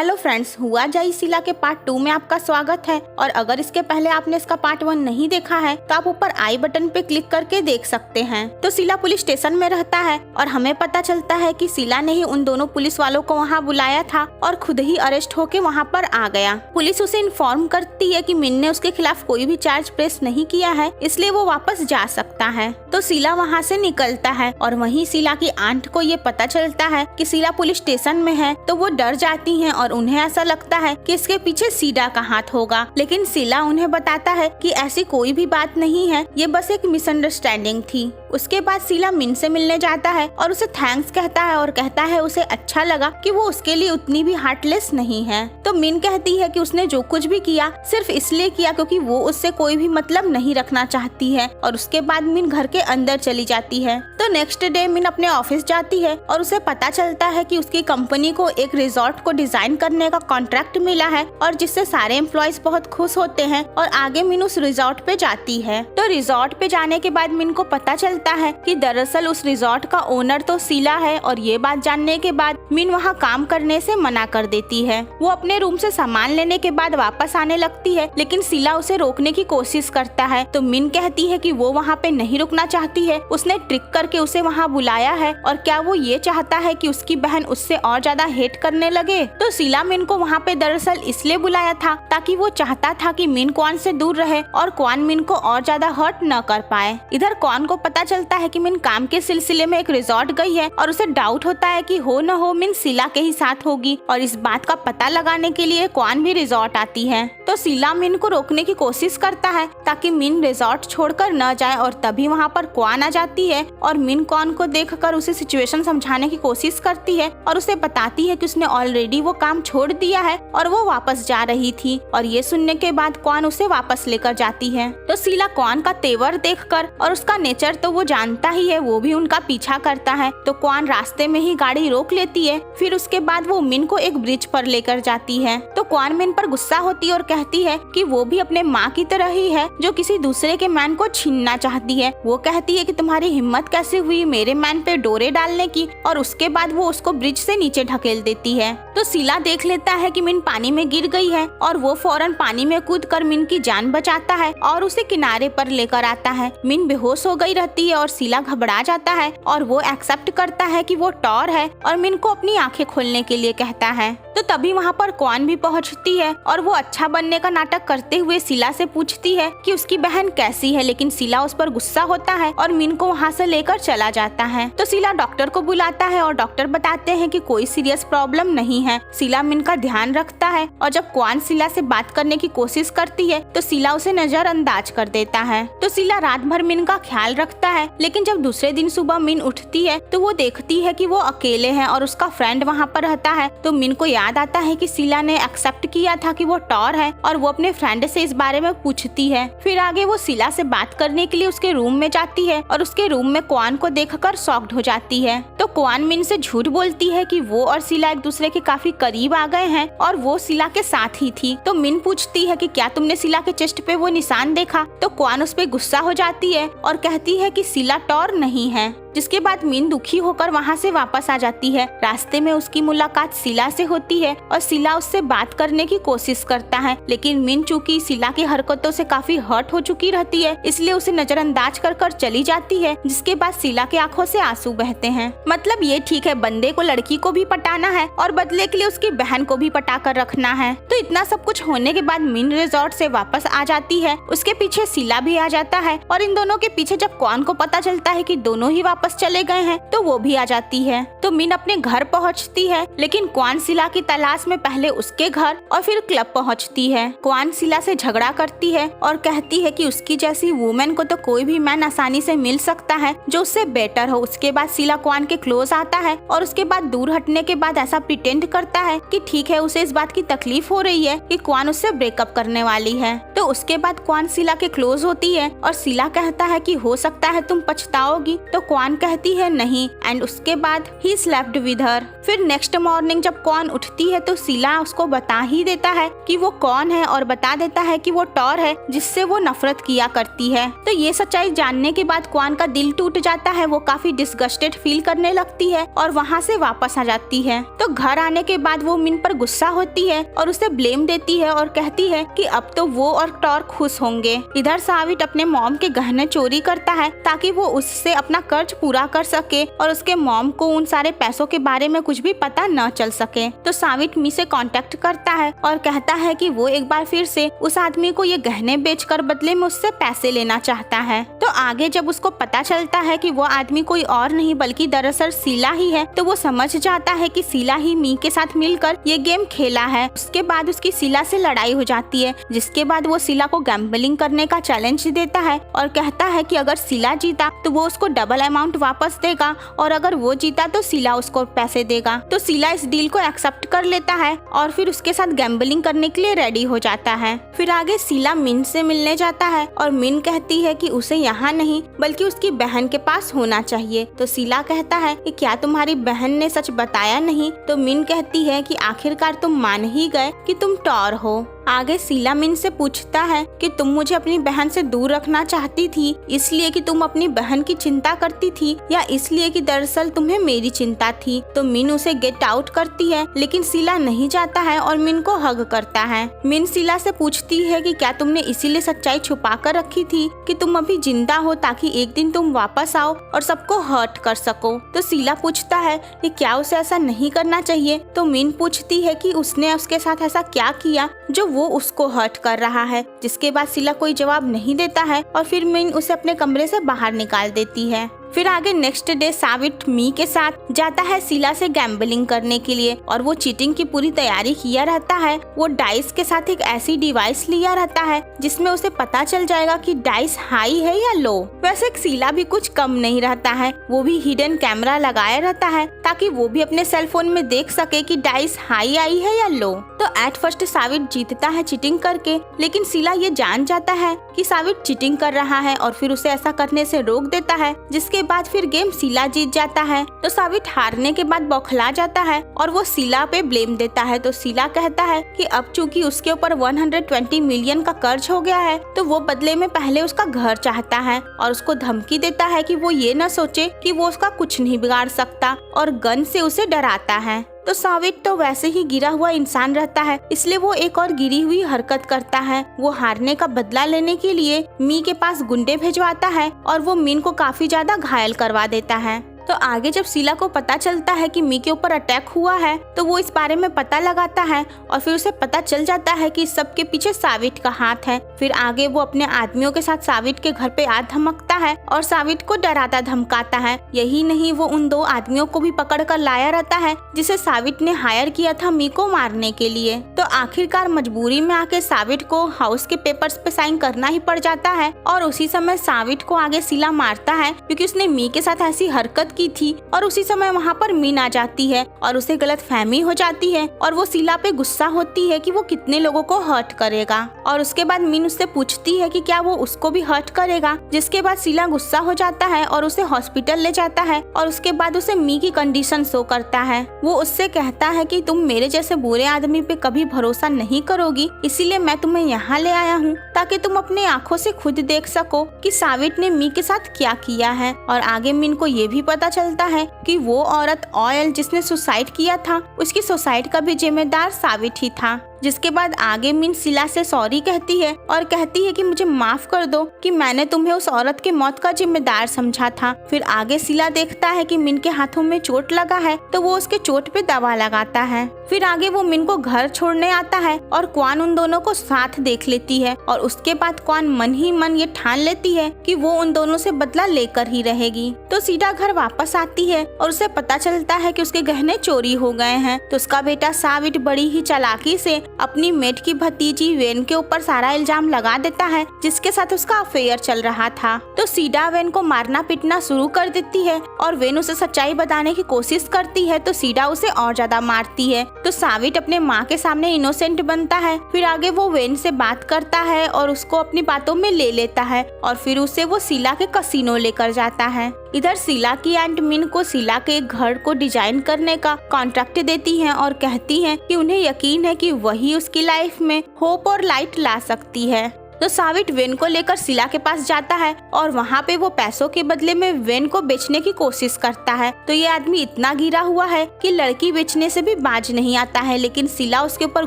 Hello friends, हुआ जाई सिला के पार्ट 2 में आपका स्वागत है। और अगर इसके पहले आपने इसका पार्ट 1 नहीं देखा है तो आप ऊपर आई बटन पे क्लिक करके देख सकते हैं। तो सिला पुलिस स्टेशन में रहता है और हमें पता चलता है कि सिला ने ही उन दोनों पुलिस वालों को वहाँ बुलाया था और खुद ही अरेस्ट होके वहाँ पर आ गया। पुलिस उसे इन्फॉर्म करती है कि मिन ने उसके खिलाफ कोई भी चार्ज प्रेस नहीं किया है, इसलिए वो वापस जा सकता है। तो सिला वहाँ से निकलता है और वहीं सिला की आंट को ये पता चलता है कि सिला पुलिस स्टेशन में है, तो वो डर जाती हैं और उन्हें ऐसा लगता है कि इसके पीछे सीडा का हाथ होगा। लेकिन सिला उन्हें बताता है कि ऐसी कोई भी बात नहीं है, ये बस एक मिसअंडरस्टैंडिंग थी। उसके बाद सिला मिन से मिलने जाता है और उसे थैंक्स कहता है और कहता है उसे अच्छा लगा कि वो उसके लिए उतनी भी हार्टलेस नहीं है। तो मिन कहती है कि उसने जो कुछ भी किया सिर्फ इसलिए किया क्योंकि वो उससे कोई भी मतलब नहीं रखना चाहती है। और उसके बाद मिन घर के अंदर चली जाती है। तो नेक्स्ट डे मिन अपने ऑफिस जाती है और उसे पता चलता है कि उसकी कंपनी को एक रिजॉर्ट को डिजाइन करने का कॉन्ट्रैक्ट मिला है और जिससे सारे एम्प्लॉयज बहुत खुश होते हैं। और आगे मिन उस रिजॉर्ट पे जाती है। तो रिजॉर्ट पे जाने के बाद मिन को पता चलता है कि दरअसल उस रिजॉर्ट का ओनर तो सिला है। और ये बात जानने के बाद मिन वहाँ काम करने से मना कर देती है। वो अपने रूम से सामान लेने के बाद वापस आने लगती है, लेकिन सिला उसे रोकने की कोशिश करता है। तो मिन कहती है कि वो वहाँ पे नहीं रुकना चाहती है, उसने ट्रिक करके उसे वहाँ बुलाया है और क्या वो ये चाहता है कि उसकी बहन उससे और ज्यादा हेट करने लगे। तो सिला मिन को वहाँ पे दरअसल इसलिए बुलाया था ताकि वो चाहता था कि मिन क्वान से दूर रहे और क्वान मिन को और ज्यादा हर्ट न कर पाए। इधर क्वान को पता चलता है कि मिन काम के सिलसिले में एक रिजॉर्ट गई है और उसे डाउट होता है कि हो न हो मिन सिला के ही साथ होगी। और इस बात का पता लगाने के लिए क्वान भी रिजॉर्ट आती है। तो सिला मिन को रोकने की कोशिश करता है ताकि मिन रिजॉर्ट छोड़कर न जाए और तभी वहाँ पर क्वान आ जाती है और मिन क्वान को देखकर उसे सिचुएशन समझाने की कोशिश करती है और उसे बताती है कि उसने ऑलरेडी वो काम छोड़ दिया है और वो वापस जा रही थी। और ये सुनने के बाद क्वान उसे वापस लेकर जाती है। तो सिला क्वान का तेवर देखकर और उसका नेचर तो वो जानता ही है, वो भी उनका पीछा करता है। तो क्वान रास्ते में ही गाड़ी रोक लेती है। फिर उसके बाद वो मिन को एक ब्रिज पर लेकर जाती है। तो क्वान मिन पर गुस्सा होती है और कहती है कि वो भी अपने माँ की तरह ही है जो किसी दूसरे के मैन को छीनना चाहती है। वो कहती है कि तुम्हारी हिम्मत कैसे हुई मेरे मैन पे डोरे डालने की, और उसके बाद वो उसको ब्रिज से नीचे ढकेल देती है। तो सिला देख लेता है कि मिन पानी में गिर गई है और वो फौरन पानी में कूदकर मिन की जान बचाता है और उसे किनारे पर लेकर आता है। मिन बेहोश हो गई रहती है और सिला घबरा जाता है और वो एक्सेप्ट करता है कि वो टॉर है और मिन को अपनी आंखें खोलने के लिए कहता है। तो तभी वहाँ पर क्वान भी पहुँचती है और वो अच्छा बनने का नाटक करते हुए सिला से पूछती है कि उसकी बहन कैसी है, लेकिन सिला उस पर गुस्सा होता है और मिन को वहाँ से लेकर चला जाता है। तो सिला डॉक्टर को बुलाता है और डॉक्टर बताते हैं कि कोई सीरियस प्रॉब्लम नहीं है। सिला मिन का ध्यान रखता है और जब क्वान सिला से बात करने की कोशिश करती है तो सिला उसे नजरअंदाज कर देता है। तो सिला रात भर मिन का ख्याल रखता है, लेकिन जब दूसरे दिन सुबह मिन उठती है तो वो देखती है कि वो अकेले है और उसका फ्रेंड वहाँ पर रहता है। तो मिन को याद आता है कि सिला ने एक्सेप्ट किया था कि वो टॉर है और वो अपने फ्रेंड से इस बारे में पूछती है। फिर आगे वो सिला से बात करने के लिए उसके रूम में जाती है और उसके रूम में क्वान को देखकर शॉक्ड हो जाती है। तो क्वान मिन से झूठ बोलती है कि वो और सिला एक दूसरे के काफी करीब आ गए हैं और वो सिला के साथ ही थी। तो मिन पूछती है कि क्या तुमने सिला के चेस्ट पे वो निशान देखा। तो क्वान उस पे गुस्सा हो जाती है और कहती है कि सिला टॉर नहीं है। जिसके बाद मिन दुखी होकर वहाँ से वापस आ जाती है। रास्ते में उसकी मुलाकात सिला से होती है और सिला उससे बात करने की कोशिश करता है, लेकिन मिन चूंकि सिला की हरकतों से काफी हर्ट हो चुकी रहती है इसलिए उसे नजरअंदाज कर चली जाती है। जिसके बाद सिला के आंखों से आंसू बहते हैं। मतलब ये ठीक है, बंदे को लड़की को भी पटाना है और बदले के लिए उसकी बहन को भी पटा कर रखना है। तो इतना सब कुछ होने के बाद मिन रिजॉर्ट से वापस आ जाती है। उसके पीछे सिला भी आ जाता है और इन दोनों के पीछे जब क्वान को पता चलता है कि दोनों ही वापस चले गए हैं तो वो भी आ जाती है। तो मिन अपने घर पहुंचती है, लेकिन क्वान सिला की तलाश में पहले उसके घर और फिर क्लब पहुंचती है। क्वान सिला से झगड़ा करती है और कहती है कि उसकी जैसी वुमेन को तो कोई भी मैन आसानी से मिल सकता है जो उससे बेटर हो। उसके बाद सिला क्वान के क्लोज आता है और उसके बाद दूर हटने के बाद ऐसा प्रिटेंड करता है कि ठीक है, उसे इस बात की तकलीफ हो रही है कि क्वान उससे ब्रेकअप करने वाली है। तो उसके बाद क्वान सिला के क्लोज होती है और सिला कहता है कि हो सकता है तुम पछताओगी। तो क्वान कहती है नहीं, एंड उसके बाद ही स्लेप्ट विद हर। फिर नेक्स्ट मॉर्निंग जब क्वान उठती है तो सिला उसको बता ही देता है कि वो कौन है और बता देता है कि वो टॉर है जिससे वो नफरत किया करती है। तो ये सच्चाई जानने के बाद क्वान का दिल टूट जाता है। वो काफी डिसगस्टेड फील करने रोने लगती है और वहाँ से वापस आ जाती है। तो घर आने के बाद वो मिन पर गुस्सा होती है और उसे ब्लेम देती है और कहती है कि अब तो वो और टॉर खुश होंगे। इधर साविट अपने मॉम के गहने चोरी करता है ताकि वो उससे अपना कर्ज पूरा कर सके और उसके मॉम को उन सारे पैसों के बारे में कुछ भी पता न चल सके। तो साविट मी से कांटेक्ट करता है और कहता है कि वो एक बार फिर से उस आदमी को ये गहने बेचकर बदले में उससे पैसे लेना चाहता है। तो आगे जब उसको पता चलता है कि वो आदमी कोई और नहीं बल्कि दरअसल शीला ही है, तो वो समझ जाता है कि शीला ही मी के साथ मिलकर ये गेम खेला है। उसके बाद उसकी शीला से लड़ाई हो जाती है, जिसके बाद वो शीला को गैम्बलिंग करने का चैलेंज देता है और कहता है कि अगर शीला जीता तो वो उसको डबल अमाउंट वापस देगा और अगर वो जीता तो शीला उसको पैसे देगा। तो शीला इस डील को एक्सेप्ट कर लेता है और फिर उसके साथ गैम्बलिंग करने के लिए रेडी हो जाता है। फिर आगे शीला मिन से मिलने जाता है और मिन कहती है कि उसे यहाँ नहीं बल्कि उसकी बहन के पास होना चाहिए। तो शीला कहता है कि क्या तुम्हारी बहन ने सच बताया नहीं? तो मिन कहती है कि आखिरकार तुम मान ही गए कि तुम टॉर हो। आगे शीला मिन से पूछता है कि तुम मुझे अपनी बहन से दूर रखना चाहती थी इसलिए कि तुम अपनी बहन की चिंता करती थी या इसलिए कि दरअसल तुम्हें मेरी चिंता थी। तो मिन उसे गेट आउट करती है लेकिन शीला नहीं जाता है और मिन को हग करता है। मिन शीला से पूछती है कि क्या तुमने इसीलिए सच्चाई छुपा कर रखी थी कि तुम अभी जिंदा हो ताकि एक दिन तुम वापस आओ और सबको हर्ट कर सको। तो शीला पूछता है कि क्या उसे ऐसा नहीं करना चाहिए। तो मिन पूछती है कि उसने उसके साथ ऐसा क्या किया जो वो उसको हर्ट कर रहा है, जिसके बाद शीला कोई जवाब नहीं देता है और फिर मिन उसे अपने कमरे से बाहर निकाल देती है। फिर आगे नेक्स्ट डे साविट मी के साथ जाता है शीला से गैम्बलिंग करने के लिए और वो चीटिंग की पूरी तैयारी किया रहता है। वो डाइस के साथ एक ऐसी डिवाइस लिया रहता है जिसमें उसे पता चल जाएगा कि डाइस हाई है या लो। वैसे शीला भी कुछ कम नहीं रहता है, वो भी हिडन कैमरा लगाया रहता है ताकि वो भी अपने सेल फोन में देख सके कि डाइस हाई आई है या लो। तो एट फर्स्ट साविट जीतता है चीटिंग करके, लेकिन शीला ये जान जाता है कि साविट चीटिंग कर रहा है और फिर उसे ऐसा करने से रोक देता है, जिसके बाद फिर गेम शीला जीत जाता है। तो साविट हारने के बाद बौखला जाता है और वो शीला पे ब्लेम देता है। तो शीला कहता है कि अब चूंकि उसके ऊपर 120 मिलियन का कर्ज हो गया है तो वो बदले में पहले उसका घर चाहता है और उसको धमकी देता है कि वो ये न सोचे कि वो उसका कुछ नहीं बिगाड़ सकता और गन से उसे डराता है। तो साविट तो वैसे ही गिरा हुआ इंसान रहता है, इसलिए वो एक और गिरी हुई हरकत करता है। वो हारने का बदला लेने के लिए मी के पास गुंडे भेजवाता है और वो मिन को काफी ज्यादा घायल करवा देता है। तो आगे जब शीला को पता चलता है कि मी के ऊपर अटैक हुआ है तो वो इस बारे में पता लगाता है और फिर उसे पता चल जाता है कि सबके पीछे साविट का हाथ है। फिर आगे वो अपने आदमियों के साथ साविट के घर पे आ धमकता है और साविट को डराता धमकाता है। यही नहीं, वो उन 2 आदमियों को भी पकड़ कर लाया रहता है जिसे साविट ने हायर किया था मी को मारने के लिए। तो आखिरकार मजबूरी में आके साविट को हाउस के पेपर्स पे साइन करना ही पड़ जाता है और उसी समय साविट को आगे शीला मारता है क्योंकि उसने मी के साथ ऐसी हरकत की थी। और उसी समय वहाँ पर मीन आ जाती है और उसे गलतफहमी हो जाती है और वो शीला पे गुस्सा होती है कि वो कितने लोगों को हर्ट करेगा। और उसके बाद मीन उससे पूछती है कि क्या वो उसको भी हर्ट करेगा, जिसके बाद शीला गुस्सा हो जाता है और उसे हॉस्पिटल ले जाता है और उसके बाद उसे मी की कंडीशन शो करता है। वो उससे कहता है कि तुम मेरे जैसे बुरे आदमी पे कभी भरोसा नहीं करोगी, इसीलिए मैं तुम्हें यहाँ ले आया हूँ ताकि तुम अपने आँखों से खुद देख सको कि साविट ने मी के साथ क्या किया है। और आगे मीन को ये भी पता चलता है कि वो औरत ऑयल जिसने सुसाइड किया था उसकी सुसाइड का भी जिम्मेदार साविट ही था। जिसके बाद आगे मीन शीला से सॉरी कहती है और कहती है कि मुझे माफ कर दो कि मैंने तुम्हें उस औरत की मौत का जिम्मेदार समझा था। फिर आगे शीला देखता है कि मिन के हाथों में चोट लगा है तो वो उसके चोट पे दवा लगाता है। फिर आगे वो मिन को घर छोड़ने आता है और क्वान उन दोनों को साथ देख लेती है और उसके बाद क्वान मन ही मन ये ठान लेती है कि वो उन दोनों से बदला लेकर ही रहेगी। तो सीधा घर वापस आती है और उसे पता चलता है कि उसके गहने चोरी हो गए हैं। तो उसका बेटा साविट बड़ी ही चालाकी से अपनी मेट की भतीजी वेन के ऊपर सारा इल्जाम लगा देता है जिसके साथ उसका अफेयर चल रहा था। तो सीडा वेन को मारना पीटना शुरू कर देती है और वेन उसे सच्चाई बताने की कोशिश करती है तो सीडा उसे और ज्यादा मारती है। तो साविट अपने माँ के सामने इनोसेंट बनता है। फिर आगे वो वेन से बात करता है और उसको अपनी बातों में ले लेता है और फिर उसे वो शीला के कसिनो लेकर जाता है। इधर शीला की आंट मिन को शीला के एक घर को डिजाइन करने का कॉन्ट्रैक्ट देती हैं और कहती हैं कि उन्हें यकीन है कि वही उसकी लाइफ में होप और लाइट ला सकती है। तो साविट वेन को लेकर शीला के पास जाता है और वहाँ पे वो पैसों के बदले में वेन को बेचने की कोशिश करता है। तो ये आदमी इतना गिरा हुआ है कि लड़की बेचने से भी बाज नहीं आता है, लेकिन शीला उसके ऊपर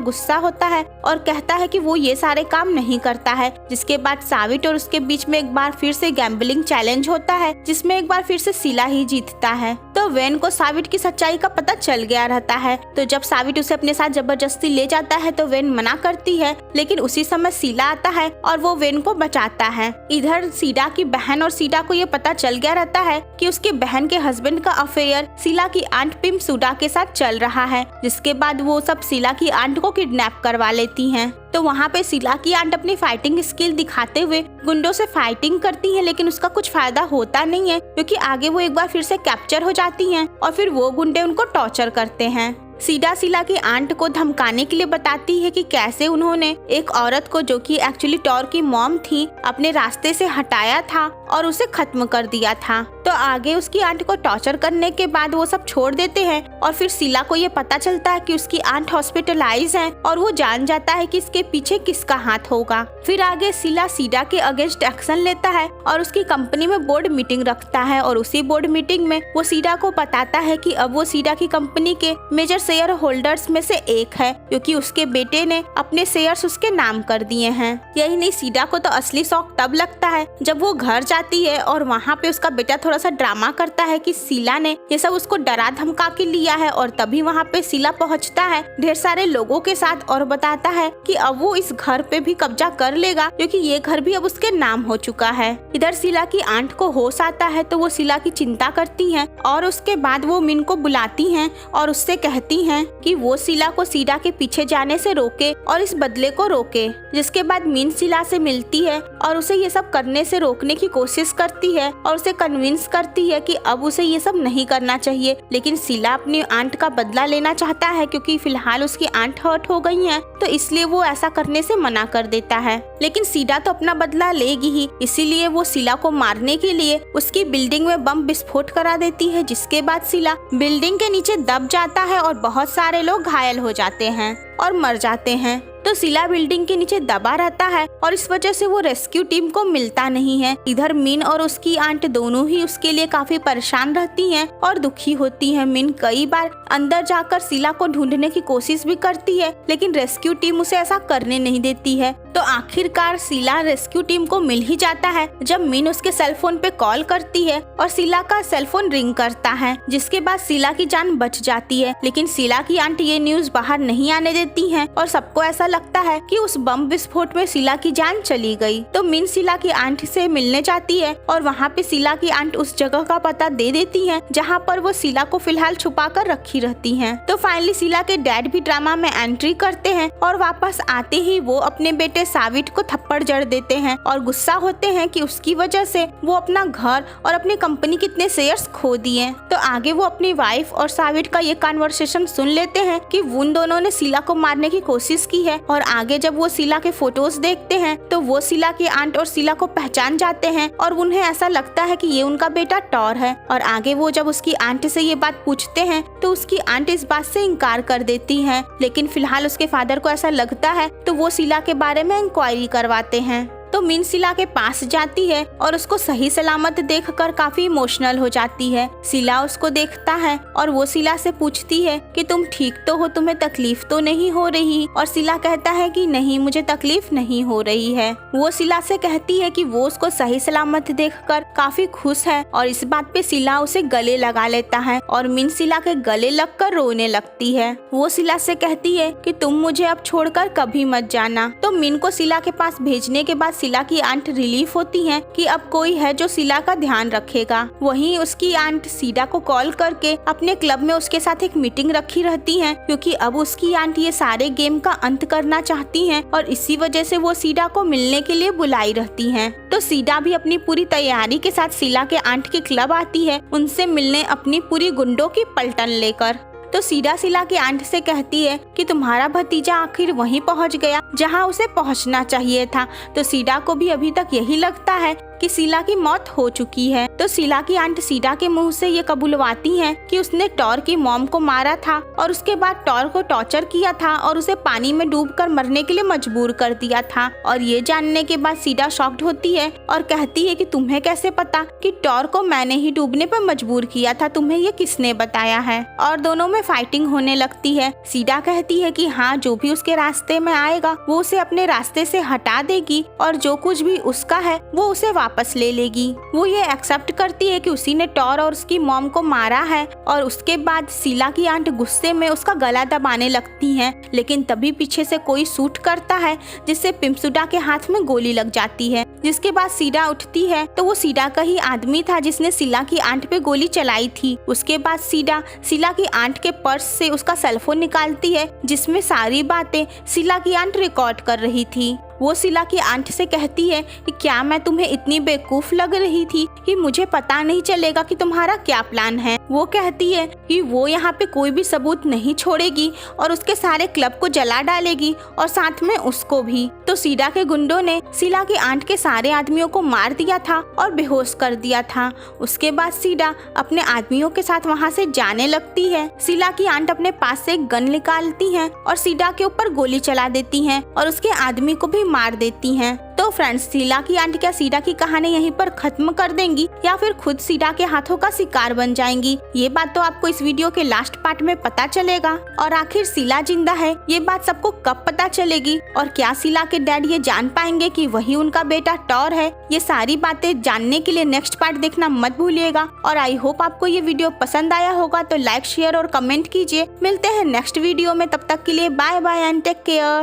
गुस्सा होता है और कहता है कि वो ये सारे काम नहीं करता है। जिसके बाद साविट और उसके बीच में एक बार फिर से गैम्बलिंग चैलेंज होता है, जिसमें एक बार फिर से शीला ही जीतता है। तो वेन को साविट की सच्चाई का पता चल गया रहता है। तो जब साविट उसे अपने साथ जबरदस्ती ले जाता है तो वेन मना करती है, लेकिन उसी समय शीला आता है और वो वेन को बचाता है। इधर शीला की बहन और शीला को ये पता चल गया रहता है कि उसकी बहन के हस्बैंड का अफेयर शीला की आंट पिम सुडा के साथ चल रहा है। जिसके बाद वो सब शीला की आंट को किडनैप करवा लेती हैं। तो वहाँ पे शीला की आंट अपनी फाइटिंग स्किल दिखाते हुए गुंडों से फाइटिंग करती है, लेकिन उसका कुछ फायदा होता नहीं है क्योंकि आगे वो एक बार फिर से कैप्चर हो जाती हैं और फिर वो गुंडे उनको टॉर्चर करते हैं। शीला की आंट को धमकाने के लिए बताती है कि कैसे उन्होंने एक औरत को, जो कि एक्चुअली टॉर की मॉम थी, अपने रास्ते से हटाया था और उसे खत्म कर दिया था। तो आगे उसकी आंट को टॉर्चर करने के बाद वो सब छोड़ देते हैं और फिर शीला को ये पता चलता है कि उसकी आंट हॉस्पिटलाइज है और वो जान जाता है कि इसके पीछे किसका हाथ होगा। फिर आगे शीला के अगेंस्ट एक्शन लेता है और उसकी कंपनी में बोर्ड मीटिंग रखता है और उसी बोर्ड मीटिंग में वो शीला को बताता है कि अब वो शीला की कंपनी के मेजर शेयर होल्डर्स में से एक है, क्योंकि उसके बेटे ने अपने शेयर्स उसके नाम कर दिए हैं। यही नहीं, शीला को तो असली शौक तब लगता है जब वो घर जाती है और वहाँ पे उसका बेटा थोड़ा सा ड्रामा करता है कि शीला ने ये सब उसको डरा धमका के लिया है। और तभी वहाँ पे शीला पहुँचता है ढेर सारे लोगों के साथ और बताता है कि अब वो इस घर पे भी कब्जा कर लेगा, क्योंकि ये घर भी अब उसके नाम हो चुका है। इधर शीला की आंट को होश आता है तो वो शीला की चिंता करती है और उसके बाद वो मिन को बुलाती हैं और उससे कहती हैं कि वो शीला को शीला के पीछे जाने से रोके और इस बदले को रोके। जिसके बाद मिन शीला से मिलती है और उसे ये सब करने से रोकने की कोशिश करती है और उसे कन्विंस करती है कि अब उसे ये सब नहीं करना चाहिए। लेकिन शीला अपनी आंट का बदला लेना चाहता है क्योंकि फिलहाल उसकी आंट हर्ट हो गई है, तो इसलिए वो ऐसा करने से मना कर देता है। लेकिन शीला तो अपना बदला लेगी ही, इसीलिए वो शीला को मारने के लिए उसकी बिल्डिंग में बम विस्फोट करा देती है। जिसके बाद शीला बिल्डिंग के नीचे दब जाता है और बहुत सारे लोग घायल हो जाते हैं और मर जाते हैं। तो शीला बिल्डिंग के नीचे दबा रहता है और इस वजह से वो रेस्क्यू टीम को मिलता नहीं है। इधर मिन और उसकी आंट दोनों ही उसके लिए काफी परेशान रहती हैं और दुखी होती हैं। मिन कई बार अंदर जाकर शीला को ढूंढने की कोशिश भी करती है, लेकिन रेस्क्यू टीम उसे ऐसा करने नहीं देती है। तो आखिरकार शीला रेस्क्यू टीम को मिल ही जाता है जब मिन उसके सेलफोन पे कॉल करती है और शीला का सेलफोन रिंग करता है। जिसके बाद शीला की जान बच जाती है, लेकिन शीला की आंट ये न्यूज बाहर नहीं आने देती है और सबको ऐसा लगता है कि उस बम विस्फोट में शीला की जान चली गई। तो मिन शीला की आंट से मिलने जाती है और वहाँ पे शीला की आंट उस जगह का पता दे देती है जहाँ पर वो शीला को फिलहाल छुपा कर रखी रहती हैं। तो फाइनली शीला के डैड भी ड्रामा में एंट्री करते हैं और वापस आते ही वो अपने बेटे साविट को थप्पड़ जड़ देते हैं और गुस्सा होते हैं कि उसकी वजह से वो अपना घर और अपनी कंपनी के इतने शेयर्स खो दिए। तो आगे वो अपनी वाइफ और साविट का ये कन्वर्सेशन सुन लेते हैं कि उन दोनों ने शीला को मारने की कोशिश की है। और आगे जब वो शीला के फोटोज देखते हैं तो वो शीला की आंट और शीला को पहचान जाते हैं और उन्हें ऐसा लगता है कि ये उनका बेटा टॉर है। और आगे वो जब उसकी आंट से ये बात पूछते हैं तो उसकी आंट इस बात से इनकार कर देती है, लेकिन फिलहाल उसके फादर को ऐसा लगता है तो वो शीला के बारे में इंक्वायरी करवाते हैं। तो मिन शीला के पास जाती है और उसको सही सलामत देखकर काफी इमोशनल हो जाती है। शीला उसको देखता है और वो शीला से पूछती है कि तुम ठीक तो हो, तुम्हें तकलीफ तो नहीं हो रही? और शीला कहता है कि नहीं, मुझे तकलीफ नहीं हो रही है। वो शीला से कहती है कि वो उसको सही सलामत देखकर काफी खुश है और इस बात पे शीला उसे गले लगा लेता है और मिन शीला के गले लगकर रोने लगती है। वो शीला से कहती है कि तुम मुझे अब छोड़कर कभी मत जाना। तो मिन को शीला के पास भेजने के बाद शीला की आंट रिलीफ होती है कि अब कोई है जो शीला का ध्यान रखेगा। वहीं उसकी आंट शीला को कॉल करके अपने क्लब में उसके साथ एक मीटिंग रखी रहती है, क्योंकि अब उसकी आंट ये सारे गेम का अंत करना चाहती हैं और इसी वजह से वो शीला को मिलने के लिए बुलाई रहती हैं। तो शीला भी अपनी पूरी तैयारी के साथ शीला के आंट के क्लब आती है, उनसे मिलने अपनी पूरी गुंडों की पलटन लेकर। तो शीला की आंट से कहती है कि तुम्हारा भतीजा आखिर वहीं पहुंच गया जहां उसे पहुंचना चाहिए था। तो शीला को भी अभी तक यही लगता है कि शीला की मौत हो चुकी है। तो शीला की आंट शीला के मुंह से ये कबूलवाती हैं कि उसने टॉर की मॉम को मारा था और उसके बाद टॉर को टॉर्चर किया था और उसे पानी में डूबकर मरने के लिए मजबूर कर दिया था। और ये जानने के बाद शीला शॉक्ड होती है और कहती है कि तुम्हें कैसे पता कि टॉर को मैंने ही डूबने पर मजबूर किया था, तुम्हें ये किसने बताया है। और दोनों में फाइटिंग होने लगती है। शीला कहती है कि हाँ, जो भी उसके रास्ते में आएगा वो उसे अपने रास्ते से हटा देगी और जो कुछ भी उसका है वो उसे वापस ले लेगी। वो ये एक्सेप्ट करती है कि उसी ने टॉर और उसकी मॉम को मारा है। और उसके बाद शीला की आंट गुस्से में उसका गला दबाने लगती हैं, लेकिन तभी पीछे से कोई शूट करता है जिससे पिमसुडा के हाथ में गोली लग जाती है। जिसके बाद शीला उठती है तो वो शीला का ही आदमी था जिसने शीला की आंट पे गोली चलाई थी। उसके बाद शीला की आंट के पर्स से उसका सेलफोन निकालती है जिसमें सारी बातें शीला की आंट रिकॉर्ड कर रही थी। वो शीला की आंट से कहती है कि क्या मैं तुम्हें इतनी बेवकूफ लग रही थी कि मुझे पता नहीं चलेगा कि तुम्हारा क्या प्लान है। वो कहती है कि वो यहाँ पे कोई भी सबूत नहीं छोड़ेगी और उसके सारे क्लब को जला डालेगी और साथ में उसको भी। तो शीला के गुंडों ने शीला की आंट के सारे आदमियों को मार दिया था और बेहोश कर दिया था। उसके बाद शीला अपने आदमियों के साथ वहाँ से जाने लगती है। शीला की आंट अपने पास से एक गन निकालती हैं और शीला के ऊपर गोली चला देती हैं और उसके आदमी को भी मार देती हैं। तो फ्रेंड्स, शीला की आंट क्या शीला की कहानी यहीं पर खत्म कर देंगी या फिर खुद शीला के हाथों का शिकार बन जाएंगी? ये बात तो आपको इस वीडियो के लास्ट पार्ट में पता चलेगा। और आखिर शीला जिंदा है ये बात सबको कब पता चलेगी? और क्या शीला के डैड ये जान पाएंगे कि वही उनका बेटा टॉर है? ये सारी बातें जानने के लिए नेक्स्ट पार्ट देखना मत भूलिएगा। और आई होप आपको ये वीडियो पसंद आया होगा, तो लाइक, शेयर और कमेंट कीजिए। मिलते हैं नेक्स्ट वीडियो में, तब तक के लिए bye bye and take care.